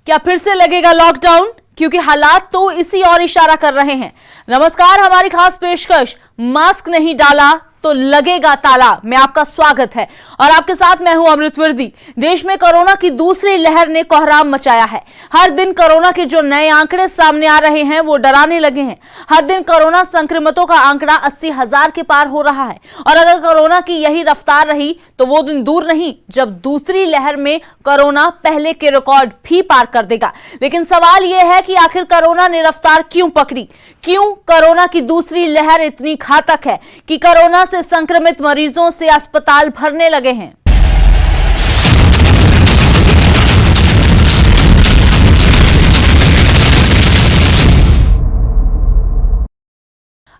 क्या फिर से लगेगा लॉकडाउन? क्योंकि हालात तो इसी ओर इशारा कर रहे हैं। नमस्कार, हमारी खास पेशकश, मास्क नहीं डाला तो लगेगा ताला में आपका स्वागत है और आपके साथ मैं हूं अमृत वर्दी। देश में कोरोना की दूसरी लहर ने कोहराम मचाया है। हर दिन कोरोना के जो नए आंकड़े सामने आ रहे हैं वो डराने लगे हैं। हर दिन कोरोना संक्रमितों का आंकड़ा 80,000 के पार हो रहा है और अगर कोरोना की यही रफ्तार रही तो वो दिन दूर नहीं जब दूसरी लहर में कोरोना पहले के रिकॉर्ड भी पार कर देगा। लेकिन सवाल यह है कि आखिर कोरोना ने रफ्तार क्यों पकड़ी? क्यों कोरोना की दूसरी लहर इतनी घातक है कि कोरोना से संक्रमित मरीजों से अस्पताल भरने लगे हैं?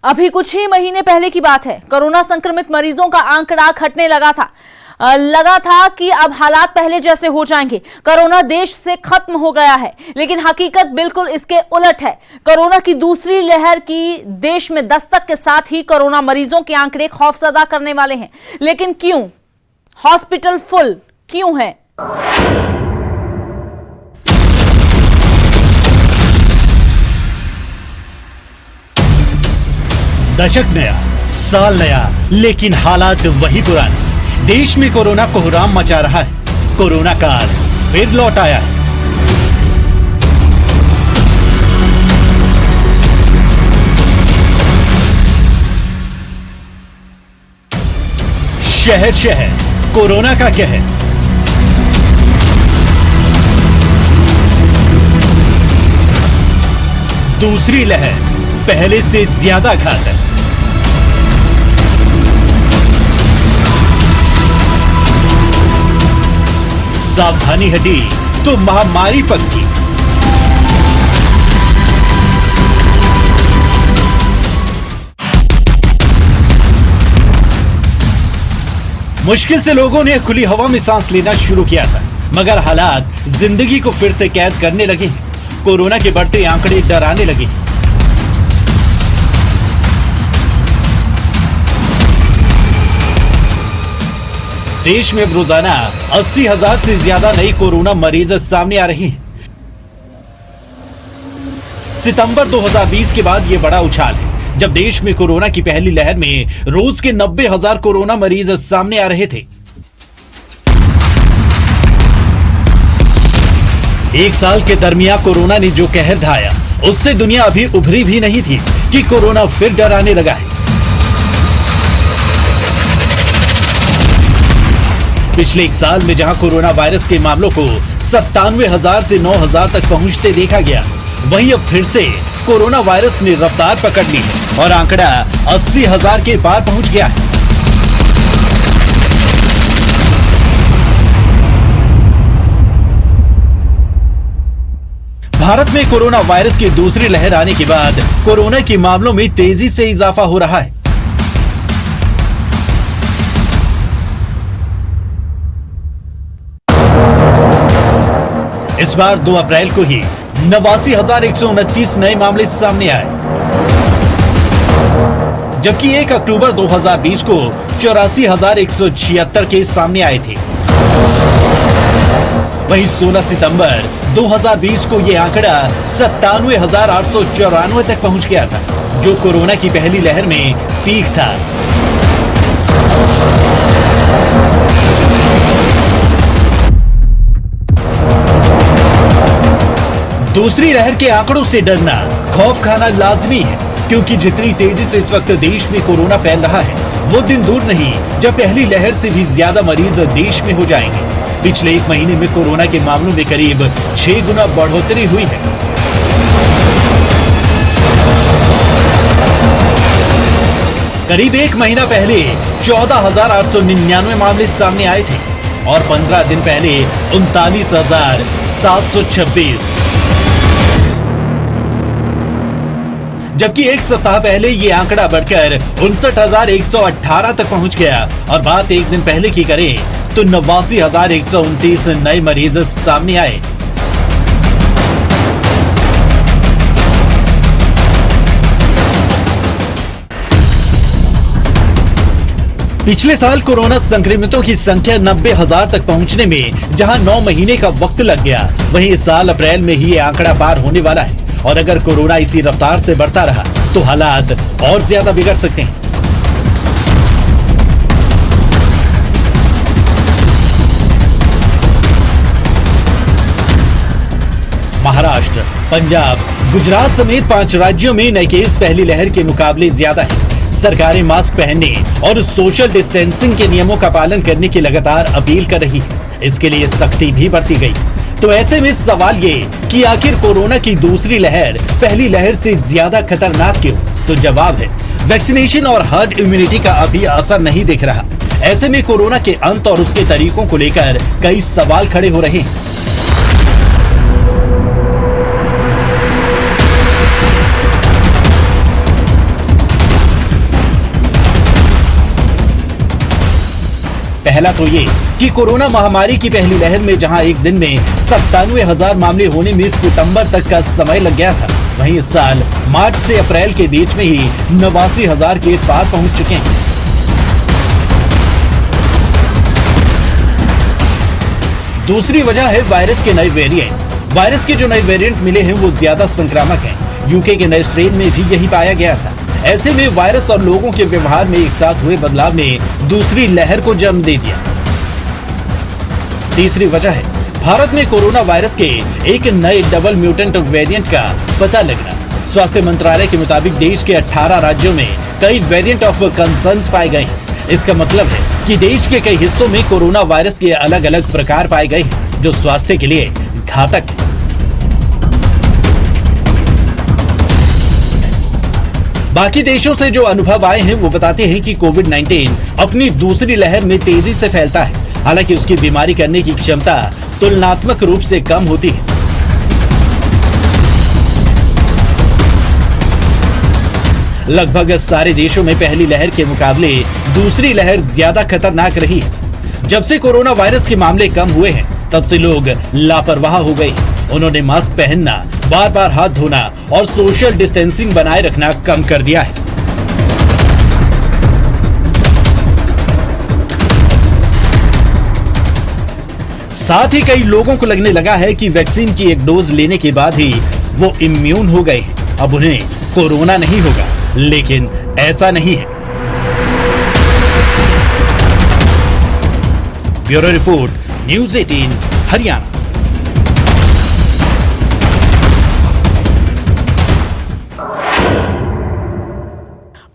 अभी कुछ ही महीने पहले की बात है, कोरोना संक्रमित मरीजों का आंकड़ा घटने लगा था कि अब हालात पहले जैसे हो जाएंगे, कोरोना देश से खत्म हो गया है। लेकिन हकीकत बिल्कुल इसके उलट है। कोरोना की दूसरी लहर की देश में दस्तक के साथ ही कोरोना मरीजों के आंकड़े खौफजदा करने वाले हैं। लेकिन क्यों? हॉस्पिटल फुल क्यों है? दशक नया, साल नया, लेकिन हालात वही पुराने। देश में कोरोना कोहराम मचा रहा है। कोरोना काल फिर लौट आया है। शहर शहर कोरोना का कहर। दूसरी लहर पहले से ज्यादा घातक। सावधानी हटी तो महामारी पक्की। मुश्किल से लोगों ने खुली हवा में सांस लेना शुरू किया था, मगर हालात जिंदगी को फिर से कैद करने लगे हैं। कोरोना के बढ़ते आंकड़े डराने लगे। देश में अब रोजाना 80,000 से ज्यादा नए कोरोना मरीज सामने आ रहे हैं। सितंबर 2020 के बाद यह बड़ा उछाल है, जब देश में कोरोना की पहली लहर में रोज के 90,000 कोरोना मरीज सामने आ रहे थे। एक साल के दरमियान कोरोना ने जो कहर ढाया, उससे दुनिया अभी उभरी भी नहीं थी कि कोरोना फिर डराने लगा है। पिछले एक साल में जहां कोरोना वायरस के मामलों को 97,000 से 9,000 तक पहुंचते देखा गया, वहीं अब फिर से कोरोना वायरस ने रफ्तार पकड़ ली है और आंकड़ा 80,000 के पार पहुंच गया है। भारत में कोरोना वायरस की दूसरी लहर आने के बाद कोरोना के मामलों में तेजी से इजाफा हो रहा है। इस बार 2 अप्रैल को ही 89,129 नए मामले सामने आए, जबकि 1 अक्टूबर 2020 को 84,176 केस सामने आए थे। वहीं 16 सितंबर 2020 को यह आंकड़ा 97,894 तक पहुंच गया था, जो कोरोना की पहली लहर में पीक था। दूसरी लहर के आंकड़ों से डरना, खौफ खाना लाजमी है, क्योंकि जितनी तेजी से इस वक्त देश में कोरोना फैल रहा है, वो दिन दूर नहीं जब पहली लहर से भी ज्यादा मरीज देश में हो जाएंगे। पिछले एक महीने में कोरोना के मामलों में करीब 6 गुना बढ़ोतरी हुई है। करीब एक महीना पहले 14,899 मामले सामने आए थे और 15 दिन पहले 39,726, जबकि एक सप्ताह पहले ये आंकड़ा बढ़कर 59,118 तक पहुंच गया। और बात एक दिन पहले की करें तो 89,129 नए मरीज सामने आए। पिछले साल कोरोना संक्रमितों की संख्या 90,000 तक पहुंचने में जहां 9 महीने का वक्त लग गया, वहीं इस साल अप्रैल में ही ये आंकड़ा पार होने वाला है। और अगर कोरोना इसी रफ्तार से बढ़ता रहा तो हालात और ज्यादा बिगड़ सकते हैं। महाराष्ट्र, पंजाब, गुजरात समेत 5 राज्यों में नए केस पहली लहर के मुकाबले ज्यादा है। सरकारें मास्क पहनने और सोशल डिस्टेंसिंग के नियमों का पालन करने की लगातार अपील कर रही है। इसके लिए सख्ती भी बरती गई। तो ऐसे में सवाल ये कि आखिर कोरोना की दूसरी लहर पहली लहर से ज्यादा खतरनाक क्यों? तो जवाब है वैक्सीनेशन और हर्ड इम्यूनिटी का अभी असर नहीं दिख रहा। ऐसे में कोरोना के अंत और उसके तरीकों को लेकर कई सवाल खड़े हो रहे हैं। पहला तो ये कि कोरोना महामारी की पहली लहर में जहां एक दिन में 97,000 मामले होने में सितंबर तक का समय लग गया था, वहीं इस साल मार्च से अप्रैल के बीच में ही 89,000 के पार पहुंच चुके हैं। दूसरी वजह है वायरस के नए वेरिएंट। वायरस के जो नए वेरिएंट मिले हैं वो ज्यादा संक्रामक हैं। यूके के नए स्ट्रेन में भी यही पाया गया था। ऐसे में वायरस और लोगों के व्यवहार में एक साथ हुए बदलाव ने दूसरी लहर को जन्म दे दिया। तीसरी वजह है भारत में कोरोना वायरस के एक नए डबल म्यूटेंट वेरिएंट का पता लगना। स्वास्थ्य मंत्रालय के मुताबिक देश के 18 राज्यों में कई वेरिएंट ऑफ कंसर्न्स पाए गए हैं। इसका मतलब है कि देश के कई हिस्सों में कोरोना वायरस के अलग अलग प्रकार पाए गए हैं, जो स्वास्थ्य के लिए घातक है। बाकी देशों से जो अनुभव आए हैं वो बताते हैं कि कोविड-19 अपनी दूसरी लहर में तेजी से फैलता है। हालांकि उसकी बीमारी करने की क्षमता तुलनात्मक रूप से कम होती है। लगभग सारे देशों में पहली लहर के मुकाबले दूसरी लहर ज्यादा खतरनाक रही है। जब से कोरोना वायरस के मामले कम हुए हैं, तब से लोग लापरवाह हो गए। उन्होंने मास्क पहनना, बार बार हाथ धोना और सोशल डिस्टेंसिंग बनाए रखना कम कर दिया है। साथ ही कई लोगों को लगने लगा है कि वैक्सीन की एक डोज लेने के बाद ही वो इम्यून हो गए हैं। अब उन्हें कोरोना नहीं होगा, लेकिन ऐसा नहीं है। Bureau report, news 18 Haryana.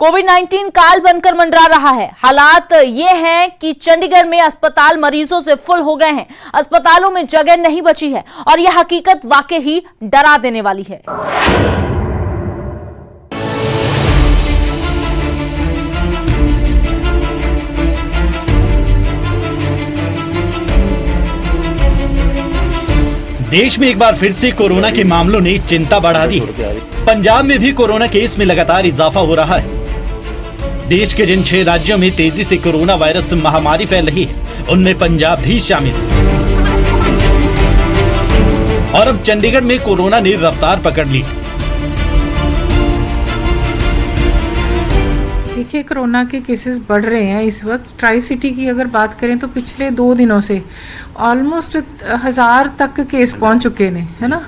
कोविड-19 काल बनकर मंडरा रहा है। हालात ये हैं कि चंडीगढ़ में अस्पताल मरीजों से फुल हो गए हैं। अस्पतालों में जगह नहीं बची है और यह हकीकत वाकई ही डरा देने वाली है। देश में एक बार फिर से कोरोना के मामलों ने चिंता बढ़ा दी है। पंजाब में भी कोरोना केस में लगातार इजाफा हो रहा है। देश के जिन 6 राज्यों में तेजी से कोरोना वायरस महामारी फैल रही है, उनमें पंजाब भी शामिल है। और अब चंडीगढ़ में कोरोना ने रफ्तार पकड़ ली है। देखिए, कोरोना के केसेस बढ़ रहे हैं इस वक्त। ट्राई सिटी की अगर बात करें तो पिछले 2 दिनों से ऑलमोस्ट 1000 तक केस पहुंच चुके ने, है ना।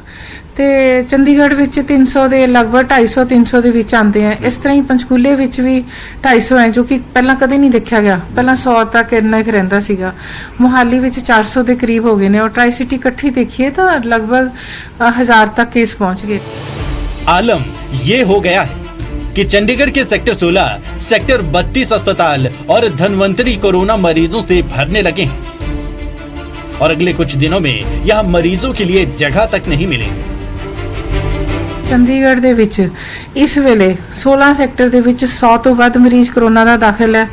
ਤੇ ਚੰਡੀਗੜ੍ਹ ਵਿੱਚ 300 ਦੇ ਲਗਭਗ 250-300 ਦੇ ਵਿੱਚ ਆਉਂਦੇ ਆ। ਇਸ ਤਰ੍ਹਾਂ ਹੀ ਪੰਚਕੂਲੇ ਵਿੱਚ ਵੀ 250 ਹੈ, ਜੋ ਕਿ ਪਹਿਲਾਂ ਕਦੇ ਨਹੀਂ ਦੇਖਿਆ ਗਿਆ। ਪਹਿਲਾਂ 100 ਤੱਕ ਇੰਨਾ ਹੀ ਰਹਿੰਦਾ ਸੀਗਾ। ਮੁਹਾਲੀ ਵਿੱਚ 400 ਦੇ ਕਰੀਬ ਹੋ ਗਏ ਨੇ और ट्राई सिटी इकट्ठी देखिए तो लगभग 1000 तक केस पहुंच गए। आलम ये हो गया है कि चंडीगढ़ के सेक्टर 16, सेक्टर 32 अस्पताल और धनवंतरी कोरोना मरीजों से भरने लगे हैं और अगले कुछ दिनों में यहाँ मरीजों के लिए जगह तक नहीं मिलेगी। ਚੰਡੀਗੜ੍ਹ ਦੇ ਵਿੱਚ ਇਸ ਵੇਲੇ 16 ਸੈਕਟਰ ਦੇ ਵਿੱਚ 100 ਤੋਂ ਵੱਧ ਮਰੀਜ਼ ਕੋਰੋਨਾ ਦਾ ਦਾਖਲ ਹੈ।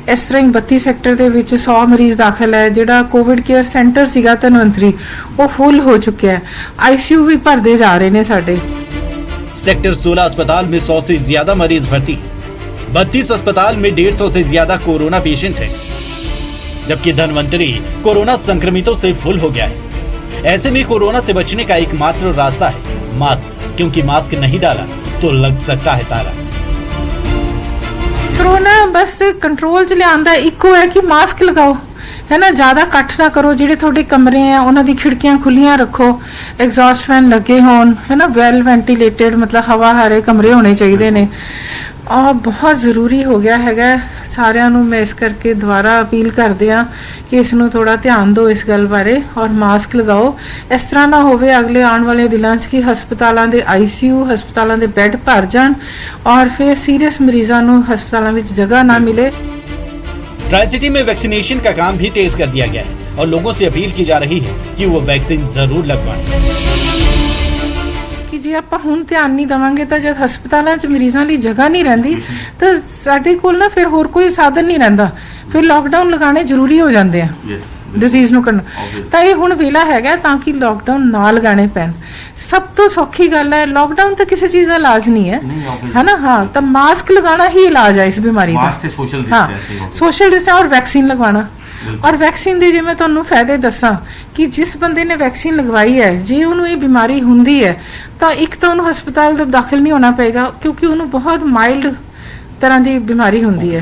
ਇਸ ਤਰ੍ਹਾਂ ਹੀ 32 ਸੈਕਟਰ ਦੇ ਵਿੱਚ 100 ਮਰੀਜ਼ ਦਾਖਲ ਹੈ। ਜਿਹੜਾ ਕੋਵਿਡ ਕੇਅਰ ਸੈਂਟਰ ਸੀਗਾ ਧਨਵੰਤਰੀ, ਉਹ ਫੁੱਲ ਹੋ ਚੁੱਕਿਆ ਹੈ। ਆਈਸੀਯੂ ਵੀ ਭਰਦੇ ਜਾ ਰਹੇ ਨੇ ਸਾਡੇ। सेक्टर 16 अस्पताल में 100 से ज्यादा मरीज भर्ती है। 32 अस्पताल में 150 से ज्यादा कोरोना पेशेंट हैं, जबकि धनवंतरी कोरोना संक्रमितों से फुल हो गया है। ऐसे में कोरोना से बचने का एकमात्र रास्ता है मास्क, क्योंकि मास्क नहीं डाला तो लग सकता है ताला। ਕਰੋਨਾ ਬਸ ਕੰਟਰੋਲ 'ਚ ਲਿਆਂਦਾ ਇੱਕੋ ਹੈ ਕਿ ਮਾਸਕ ਲਗਾਓ, है ना, ज़्यादा कट ना करो, ਜਿਹੜੇ ਤੁਹਾਡੇ ਕਮਰੇ ਆ ਉਹਨਾਂ ਦੀ ਖਿੜਕੀਆਂ ਖੁੱਲੀਆਂ ਰੱਖੋ, ਐਗਜ਼ੌਸਟ ਫੈਨ ਲੱਗੇ ਹੋਣ, है ना, ਵੈਲ ਵੈਂਟੀਲੇਟਡ, मतलब ਹਵਾ ਹਾਰੇ ਕਮਰੇ ਹੋਣੇ ਚਾਹੀਦੇ ਨੇ। ਆ ਬਹੁਤ ਜ਼ਰੂਰੀ ਹੋ ਗਿਆ ਹੈਗਾ। ਸਾਰਿਆਂ ਨੂੰ ਮੈਂ ਇਸ ਕਰਕੇ ਦੁਬਾਰਾ ਅਪੀਲ ਕਰਦੇ ਆ ਕਿ ਇਸ ਨੂੰ ਥੋੜਾ ਧਿਆਨ ਦਿਓ ਇਸ ਗੱਲ ਬਾਰੇ ਔਰ ਮਾਸਕ ਲਗਾਓ। ਇਸ ਤਰ੍ਹਾਂ ਨਾ ਹੋਵੇ ਅਗਲੇ ਆਉਣ ਵਾਲੇ ਦਿਨਾਂ 'ਚ ਕਿ ਹਸਪਤਾਲਾਂ ਦੇ ICU, ਹਸਪਤਾਲਾਂ ਦੇ ਬੈੱਡ ਭਰ ਜਾਣ ਔਰ ਫਿਰ ਸੀਰੀਅਸ ਮਰੀਜ਼ਾਂ ਨੂੰ ਹਸਪਤਾਲਾਂ ਵਿੱਚ ਜਗ੍ਹਾ ਨਾ ਮਿਲੇ। ट्राई सिटी में वैक्सीनेशन का काम भी तेज कर दिया गया है और लोगों से अपील की जा रही है कि वो वैक्सीन जरूर लगवाएं। ਕਿ ਜੇ ਆਪਾਂ ਹੁਣ ਧਿਆਨ ਨਹੀਂ ਦਵਾਂਗੇ ਤਾਂ ਜਦ ਹਸਪਤਾਲਾਂ 'ਚ ਮਰੀਜ਼ਾਂ ਲਈ ਜਗ੍ਹਾ ਨਹੀਂ ਰਹਿੰਦੀ ਤਾਂ ਸਾਡੇ ਕੋਲ ਨਾ ਫਿਰ ਹੋਰ ਕੋਈ ਸਾਧਨ ਨਹੀਂ ਰਹਿੰਦਾ, ਫਿਰ ਲਾਕਡਾਊਨ ਲਗਾਉਣੇ ਜ਼ਰੂਰੀ ਹੋ ਜਾਂਦੇ ਆ ਡਿਜ਼ੀਜ਼ ਨੂੰ ਕਰਨ। ਤਾਂ ਇਹ ਹੁਣ ਵੇਲਾ ਹੈਗਾ ਤਾਂ ਕਿ ਲਾਕਡਾਊਨ ਨਾ ਲਗਾਣੇ ਪੈਣ। ਸਭ ਤੋਂ ਸੌਖੀ ਗੱਲ ਹੈ, ਲਾਕਡਾਊਨ ਤਾਂ ਕਿਸੇ ਚੀਜ਼ ਦਾ ਇਲਾਜ ਨਹੀਂ ਹੈ, ਹੈ ਨਾ। ਹਾਂ, ਤਾਂ ਮਾਸਕ ਲਗਾਉਣਾ ਹੀ ਇਲਾਜ ਹੈ ਇਸ ਬਿਮਾਰੀ ਦਾ। ਹਾਂ, ਸੋਸ਼ਲ ਡਿਸਟੈਂਸ ਔਰ ਵੈਕਸੀਨ ਲਗਵਾਉਣਾ। ਔਰ ਵੈਕਸੀਨ ਦੇ ਜੇ ਮੈਂ ਤੁਹਾਨੂੰ ਫਾਇਦੇ ਦੱਸਾਂ ਕਿ ਜਿਸ ਬੰਦੇ ਨੇ ਵੈਕਸੀਨ ਲਗਵਾਈ ਹੈ ਜੇ ਉਹਨੂੰ ਇਹ ਬਿਮਾਰੀ ਹੁੰਦੀ ਹੈ ਤਾਂ ਇੱਕ ਤਾਂ ਉਹਨੂੰ ਹਸਪਤਾਲ ਤੋਂ ਦਾਖਲ ਨਹੀਂ ਹੋਣਾ ਪਏਗਾ ਕਿਉਂਕਿ ਉਹਨੂੰ ਬਹੁਤ ਮਾइल्ड तरह की बीमारी होती है।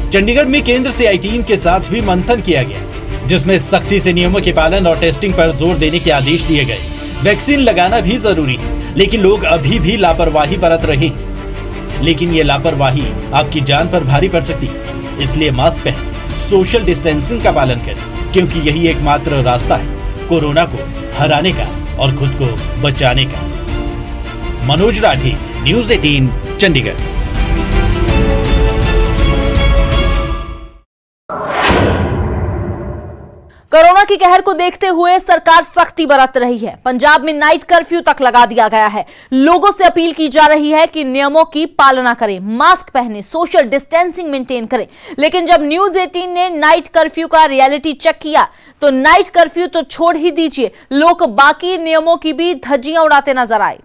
चंडीगढ़ में केंद्र से आई टीम के साथ भी मंथन किया गया, जिसमें सख्ती से नियमों के पालन और टेस्टिंग पर जोर देने के आदेश दिए गए। वैक्सीन लगाना भी जरूरी है, लेकिन लोग अभी भी लापरवाही बरत रहे हैं। लेकिन ये लापरवाही आपकी जान पर भारी पड़ सकती है, इसलिए मास्क पहनें, सोशल डिस्टेंसिंग का पालन करें, क्योंकि यही एकमात्र रास्ता है कोरोना को हराने का और खुद को बचाने का। मनोज राठी, न्यूज़ 18, चंडीगढ़। कोरोना की कहर को देखते हुए सरकार सख्ती बरत रही है। पंजाब में नाइट कर्फ्यू तक लगा दिया गया है। लोगों से अपील की जा रही है कि नियमों की पालना करें, मास्क पहने, सोशल डिस्टेंसिंग मेंटेन करें। लेकिन जब न्यूज़ 18 ने नाइट कर्फ्यू का रियलिटी चेक किया तो नाइट कर्फ्यू तो छोड़ ही दीजिए, लोग बाकी नियमों की भी धज्जियां उड़ाते नजर आए।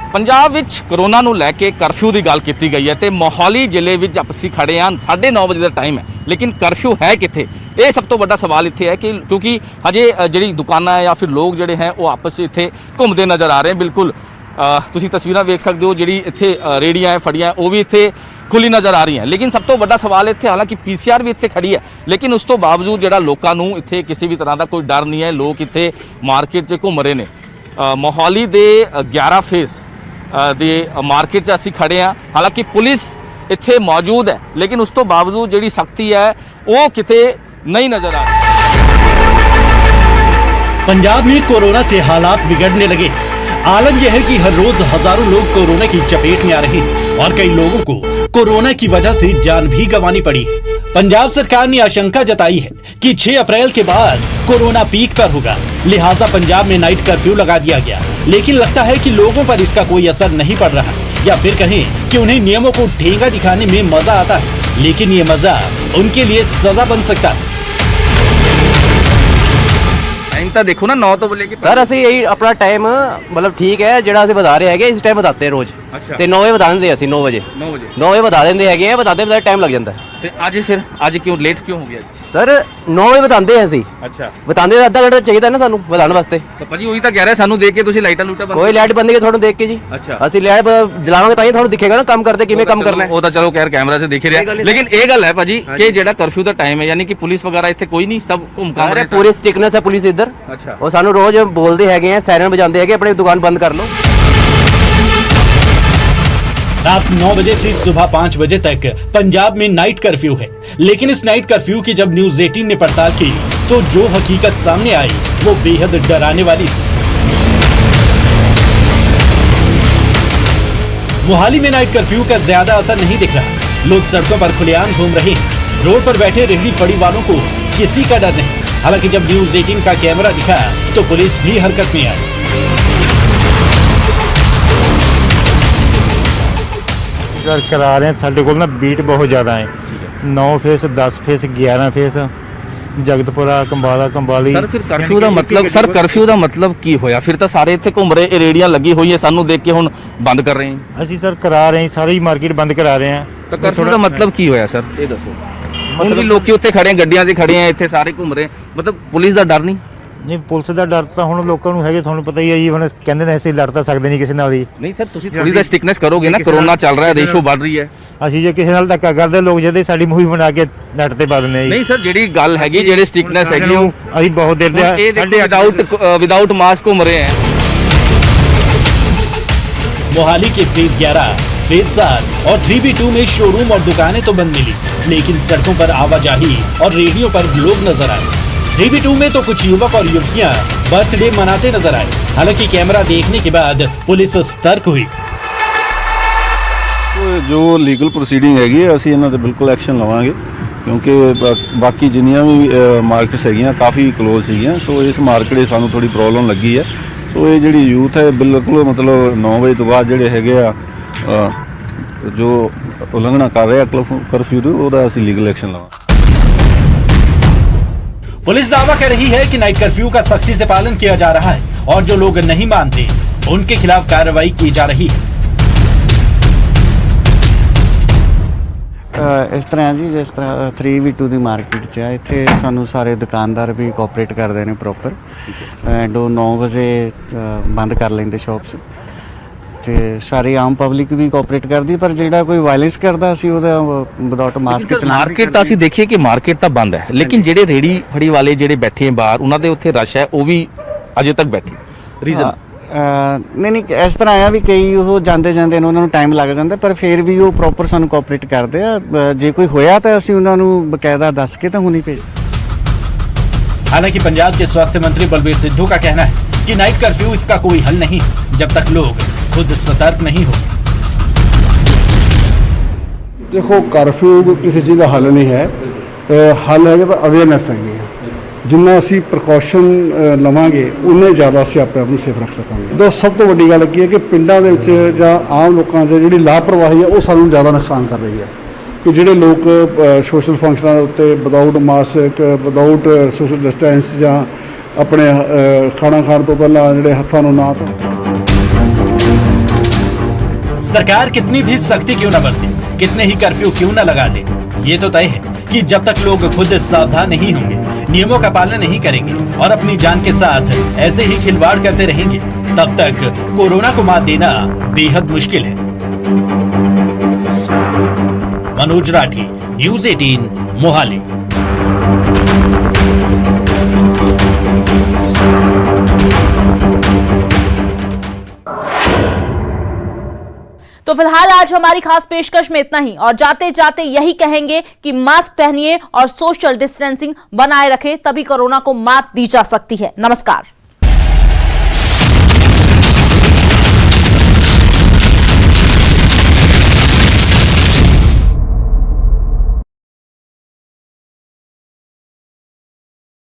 ਪੰਜਾਬ ਵਿੱਚ ਕਰੋਨਾ ਨੂੰ ਲੈ ਕੇ ਕਰਫਿਊ ਦੀ ਗੱਲ ਕੀਤੀ ਗਈ ਹੈ ਤੇ ਮੋਹਾਲੀ ਜ਼ਿਲ੍ਹੇ ਵਿੱਚ ਅਸੀਂ ਖੜੇ ਹਾਂ, 9:30 ਵਜੇ ਦਾ ਟਾਈਮ ਹੈ, ਲੇਕਿਨ ਕਰਫਿਊ ਹੈ ਕਿੱਥੇ? ਇਹ ਸਭ ਤੋਂ ਵੱਡਾ ਸਵਾਲ ਇੱਥੇ ਹੈ ਕਿ ਕਿਉਂਕਿ ਹਜੇ ਜਿਹੜੀ ਦੁਕਾਨਾਂ ਹੈ ਜਾਂ ਫਿਰ ਲੋਕ ਜਿਹੜੇ ਹੈ ਉਹ ਆਪਸ ਵਿੱਚ ਇੱਥੇ ਘੁੰਮਦੇ ਨਜ਼ਰ ਆ ਰਹੇ ਹਨ। ਬਿਲਕੁਲ ਤੁਸੀਂ ਤਸਵੀਰਾਂ ਵੇਖ ਸਕਦੇ ਹੋ, ਜਿਹੜੀ ਇੱਥੇ ਰੇੜੀਆਂ ਹੈ, ਫੜੀਆਂ ਉਹ ਵੀ ਇੱਥੇ ਖੁੱਲੀ ਨਜ਼ਰ ਆ ਰਹੀਆਂ। ਲੇਕਿਨ ਸਭ ਤੋਂ ਵੱਡਾ ਸਵਾਲ ਇੱਥੇ, ਹਾਲਾਂਕਿ PCR ਵੀ ਇੱਥੇ ਖੜੀ ਹੈ, ਲੇਕਿਨ ਉਸ ਤੋਂ ਬਾਵਜੂਦ ਜਿਹੜਾ ਲੋਕਾਂ ਨੂੰ ਇੱਥੇ ਕਿਸੇ ਵੀ ਤਰ੍ਹਾਂ ਦਾ ਕੋਈ ਡਰ ਨਹੀਂ ਹੈ। ਲੋਕ ਇੱਥੇ ਮਾਰਕੀਟ 'ਚ ਘੁੰਮ ਰਹੇ ਨੇ। ਮੋਹਾਲੀ ਦੇ 11 ਫੇਸ ਦੇ ਮਾਰਕੀਟ 'ਚ ਅਸੀਂ ਖੜੇ ਹਾਂ। ਹਾਲਾਂਕਿ ਪੁਲਿਸ ਇੱਥੇ ਮੌਜੂਦ ਹੈ, ਲੇਕਿਨ ਉਸ ਤੋਂ ਬਾਵਜੂਦ ਜਿਹੜੀ ਸਖਤੀ ਹੈ ਉਹ ਕਿਤੇ नहीं नजर आ रही। पंजाब में कोरोना से हालात बिगड़ने लगे। आलम यह है कि हर रोज हजारों लोग कोरोना की चपेट में आ रहे हैं और कई लोगों को कोरोना की वजह से जान भी गंवानी पड़ी है। पंजाब सरकार ने आशंका जताई है कि 6 अप्रैल के बाद कोरोना पीक पर होगा, लिहाजा पंजाब में नाइट कर्फ्यू लगा दिया गया। लेकिन लगता है कि लोगों पर इसका कोई असर नहीं पड़ रहा, या फिर कहें कि उन्हें नियमों को ठेंगा दिखाने में मजा आता है, लेकिन ये मजा उनके लिए सजा बन सकता है। टाइम तो देखो ना 9 तो बोले कि सर ਅਸੀਂ ਇਹੀ ਆਪਣਾ ਟਾਈਮ ਮਤਲਬ ਠੀਕ ਹੈ ਜਿਹੜਾ ਅਸੀਂ ਵਧਾ ਰਹੇ ਹੈਗੇ, ਇਸ ਟਾਈਮ ਵਧਾਤੇ ਰੋਜ਼ ਤੇ 9 ਵਜੇ ਵਧਾ ਦਿੰਦੇ ਅਸੀਂ 9 ਵਜੇ 9 ਵਜੇ ਵਧਾ ਦਿੰਦੇ ਹੈਗੇ ਆ, ਵਧਾਦੇ ਟਾਈਮ ਲੱਗ ਜਾਂਦਾ ਤੇ ਅੱਜ ਕਿਉਂ ਲੇਟ ਕਿਉਂ ਹੋ ਗਿਆ ਸਰ 9 ਵਜੇ ਵਧਾਉਂਦੇ ਅਸੀਂ। ਅੱਛਾ, ਵਧਾਉਂਦੇ ਅੱਧਾ ਘੰਟਾ ਚਾਹੀਦਾ ਨਾ ਸਾਨੂੰ ਵਧਾਉਣ ਵਾਸਤੇ। ਤਾਂ ਭਾਜੀ ਉਹੀ ਤਾਂ ਕਹਿ ਰਿਹਾ ਸਾਨੂੰ ਦੇਖ ਕੇ ਤੁਸੀਂ ਲਾਈਟਾਂ ਲੂਟਾਂ ਬੰਦ ਕੋਈ ਲਾਈਟ ਬੰਦ ਕੇ ਤੁਹਾਨੂੰ ਦੇਖ ਕੇ ਜੀ ਅੱਛਾ ਅਸੀਂ ਲਾਈਟ ਜਲਾਵਾਂਗੇ ਤਾਂ ਹੀ ਤੁਹਾਨੂੰ ਦਿਖੇਗਾ ਨਾ ਕੰਮ ਕਰਦੇ ਕਿਵੇਂ ਕੰਮ ਕਰਨਾ ਹੈ। ਉਹ ਤਾਂ ਚਲੋ ਖੈਰ ਕੈਮਰਾ 'ਚ ਦਿਖ ਰਿਹਾ, ਲੇਕਿਨ ਇਹ ਗੱਲ ਹੈ ਭਾਜੀ ਕਿ ਜਿਹੜਾ ਕਰਫਿਊ ਦਾ ਟਾਈਮ ਹੈ, ਯਾਨੀ ਕਿ ਪੁਲਿਸ ਵਗੈਰਾ ਇੱਥੇ ਕੋਈ ਨਹੀਂ, ਸਭ ਘੁੰਮ ਘਾਮ ਰਹੇ। ਪੂਰੀ ਸਟ੍ਰਿਕਨੈਸ ਹੈ ਪੁਲਿਸ ਇੱਧਰ। ਅੱਛਾ, ਉਹ ਸਾਨੂੰ ਰੋਜ਼ ਬੋਲਦੇ ਹੈਗੇ ਆ, ਸਾਇਰਨ ਵਜਾਉਂਦੇ ਹੈਗੇ ਆਪਣੀ ਦੁਕਾਨ ਬੰਦ ਕਰ ਲਓ। रात 9 बजे से सुबह 5 बजे तक पंजाब में नाइट कर्फ्यू है। लेकिन इस नाइट कर्फ्यू की जब न्यूज़ 18 ने पड़ताल की तो जो हकीकत सामने आई वो बेहद डराने वाली थी। मोहाली में नाइट कर्फ्यू का ज्यादा असर नहीं दिख रहा। लोग सड़कों पर खुलेआम घूम रहे हैं। रोड पर बैठे रेहड़ी फड़ी वालों को किसी का डर नहीं। हालांकि जब न्यूज़ 18 का कैमरा दिखा तो पुलिस भी हरकत में आई। करा रहे हैं, साढ़े को ना बीट बहुत ज़्यादा है। 9 फेस 10 फेस 11 फेस जगतपुरा कंबाला कंबाली। ਸਰ ਫਿਰ ਕਰਫਿਊ ਦਾ ਮਤਲਬ, ਸਰ ਕਰਫਿਊ ਦਾ ਮਤਲਬ ਕੀ ਹੋਇਆ? ਫਿਰ ਤਾਂ ਸਾਰੇ ਇੱਥੇ ਘੁੰਮ ਰਹੇ, ਇਹ ਰੇੜੀਆਂ ਲੱਗੀ ਹੋਈ ਹੈ, ਸਾਨੂੰ ਦੇਖ ਕੇ ਹੁਣ ਬੰਦ ਕਰ ਰਹੇ हैं। ਅਸੀਂ ਸਰ ਕਰਾ ਰਹੇ ਹਾਂ, ਸਾਰੀ ਮਾਰਕੀਟ ਬੰਦ ਕਰਾ ਰਹੇ ਹਾਂ। ਤਾਂ ਕਰਫਿਊ ਦਾ ਮਤਲਬ ਕੀ ਹੋਇਆ ਸਰ, ਇਹ ਦੱਸੋ। ਹੁਣ ਵੀ ਲੋਕੀ ਉੱਥੇ ਖੜੇ ਆ, ਗੱਡੀਆਂ 'ਚ ਖੜੇ ਆ, ਇੱਥੇ ਸਾਰੇ ਘੁੰਮ ਰਹੇ, ਮਤਲਬ ਪੁਲਿਸ ਦਾ ਡਰ ਨਹੀਂ? ਨਹੀਂ, ਪੁਲਿਸ ਦਾ ਡਰ ਤਾਂ ਹੁਣ ਲੋਕਾਂ ਨੂੰ ਹੈਗੇ, ਤੁਹਾਨੂੰ ਪਤਾ ਹੀ ਹੈ ਜੀ। ਹੁਣ ਕਹਿੰਦੇ ਨੇ ਅਸੀਂ ਲੜ ਤਾਂ ਸਕਦੇ ਨਹੀਂ ਕਿਸੇ ਨਾਲ ਜੀ। ਨਹੀਂ ਸਰ, ਤੁਸੀਂ ਥੋੜੀ ਦਾ ਸਟਿਕਨੈਸ ਕਰੋਗੇ ਨਾ, ਕਰੋਨਾ ਚੱਲ ਰਿਹਾ, ਰੇਸ਼ੋ ਵੱਧ ਰਹੀ ਹੈ। ਅਸੀਂ ਜੇ ਕਿਸੇ ਨਾਲ ਧੱਕਾ ਕਰਦੇ, ਲੋਕ ਜਦੇ ਸਾਡੀ ਮੂਵੀ ਬਣਾ ਕੇ ਨੈਟ ਤੇ ਪਾ ਦਿੰਦੇ ਆ ਜੀ। ਨਹੀਂ ਸਰ, ਜਿਹੜੀ ਗੱਲ ਹੈਗੀ, ਜਿਹੜੇ ਸਟਿਕਨੈਸ ਹੈਗੀ ਉਹ ਅਸੀਂ ਬਹੁਤ ਦੇਰ ਦੇ ਸਾਡੇ ਵਿਦਆਊਟ ਮਾस्क घूम रहे हैं। मोहाली के फेज 11, फेज 7 और 3B2 में शोरूम और दुकानें तो बंद मिली, लेकिन सड़कों पर आवाजाही और रेहड़ियों पर लोग नजर आए। 3B2 में तो कुछ युवक और युवतियां बर्थडे मनाते नजर आए। हालांकि कैमरा देखने के बाद पुलिस सतर्क हुई। ਜੋ ਲੀਗਲ ਪ੍ਰੋਸੀਡਿੰਗ ਹੈਗੀ ਹੈ, ਅਸੀਂ ਇਹਨਾਂ ਤੇ ਬਿਲਕੁਲ ਐਕਸ਼ਨ ਲਵਾਂਗੇ, ਕਿਉਂਕਿ ਬਾਕੀ ਜਿੰਨੀਆਂ ਵੀ ਮਾਰਕੀਟਸ ਹੈਗੀਆਂ ਕਾਫੀ ਕਲੋਜ਼ ਸੀਗੀਆਂ। ਸੋ ਇਸ ਮਾਰਕੀਟ 'ਚ ਸਾਨੂੰ ਥੋੜੀ ਪ੍ਰੋਬਲਮ ਲੱਗੀ ਹੈ। ਸੋ ਇਹ ਜਿਹੜੀ ਯੂਥ ਹੈ ਬਿਲਕੁਲ ਮਤਲਬ 9 ਵਜੇ ਤੋਂ ਬਾਅਦ ਜਿਹੜੇ ਹੈਗੇ ਆ ਜੋ ਉਲੰਘਣਾ ਕਰ ਰਿਹਾ ਕਰਫਿਊ ਦੀ, ਉਹਦਾ ਅਸੀਂ ਲੀਗਲ ਐਕਸ਼ਨ ਲਵਾਂਗੇ। पुलिस दावा कर रही है कि नाइट कर्फ्यू का सख्ती से पालन किया जा रहा है और जो लोग नहीं मानते उनके खिलाफ कार्रवाई की जा रही है। ਇਸ ਤਰ੍ਹਾਂ ਜੀ, ਜਿਸ ਤਰ੍ਹਾਂ 3B2 ਦੀ ਮਾਰਕੀਟ 'ਚ ਆ, ਇੱਥੇ ਸਾਨੂੰ ਸਾਰੇ ਦੁਕਾਨਦਾਰ ਵੀ ਕੋਆਪਰੇਟ ਕਰਦੇ ਨੇ ਪ੍ਰੋਪਰ, ਐਂਡ ਉਹ 9 ਵਜੇ ਬੰਦ ਕਰ ਲੈਂਦੇ ਸ਼ਾਪਸ, ਤੇ ਸਾਰੀ ਆਮ ਪਬਲਿਕ ਵੀ ਕੋਆਪਰੇਟ ਕਰਦੀ। ਪਰ ਜਿਹੜਾ ਕੋਈ ਵਾਇਲੈਂਸ ਕਰਦਾ, ਅਸੀਂ ਉਹਦਾ ਵਿਦਆਊਟ ਮਾਸਕ ਚਲਾਨ। ਮਾਰਕੀਟ ਤਾਂ ਅਸੀਂ ਦੇਖੀਏ ਕਿ ਮਾਰਕੀਟ ਤਾਂ ਬੰਦ ਹੈ, ਲੇਕਿਨ ਜਿਹੜੇ ਰੇੜੀ ਫੜੀ ਵਾਲੇ ਜਿਹੜੇ ਬੈਠੇ ਬਾਹਰ, ਉਹਨਾਂ ਦੇ ਉੱਥੇ ਰਸ਼ ਹੈ, ਉਹ ਵੀ ਅਜੇ ਤੱਕ ਬੈਠੇ। ਰੀਜ਼ਨ ਨਹੀਂ, ਇਸ ਤਰ੍ਹਾਂ ਆ ਵੀ ਕਈ ਉਹ ਜਾਂਦੇ ਜਾਂਦੇ ਉਹਨਾਂ ਨੂੰ ਟਾਈਮ ਲੱਗ ਜਾਂਦਾ, ਪਰ ਫਿਰ ਵੀ ਉਹ ਪ੍ਰੋਪਰ ਸਾਨੂੰ ਕੋਆਪਰੇਟ ਕਰਦੇ ਆ। ਜੇ ਕੋਈ ਹੋਇਆ ਤਾਂ ਅਸੀਂ ਉਹਨਾਂ ਨੂੰ ਬਕਾਇਦਾ ਦੱਸ ਕੇ ਤਾਂ ਹੁਣੀ ਭੇਜ। हालांकि पंजाब के स्वास्थ्य मंत्री बलबीर सिद्धू का कहना है कि नाइट कर्फ्यू इसका कोई हल नहीं जब तक लोग खुद सतर्क नहीं हो। देखो, कर्फ्यू किसी चीज़ का हल नहीं है, हल है कि अवेयरनेस है। जिन्ना असी प्रिकॉशन लवांगे उन्ने ज़्यादा असी अपने आप को सेफ रख सकांगे। तो सब तो वड्डी गल की है कि पिंडां दे विच जां आम लोकां दी जिहड़ी लापरवाही है वो सानूं ज़्यादा नुकसान कर रही है। कि जिहड़े लोग सोशल फंक्शनां दे उत्ते without mask, without social distance जां अपने खाना खाण तो पहलां जिहड़े हत्थां नूं ना धो। सरकार कितनी भी सख्ती क्यों न बरते, कितने ही कर्फ्यू क्यों न लगा दे, ये तो तय है कि जब तक लोग खुद सावधान नहीं होंगे, नियमों का पालन नहीं करेंगे और अपनी जान के साथ ऐसे ही खिलवाड़ करते रहेंगे, तब तक कोरोना को मात देना बेहद मुश्किल है। मनोज राठी, न्यूज़ 18, मोहाली। तो फिलहाल आज हमारी खास पेशकश में इतना ही, और जाते जाते यही कहेंगे कि मास्क पहनिए और सोशल डिस्टेंसिंग बनाए रखें, तभी कोरोना को मात दी जा सकती है। नमस्कार।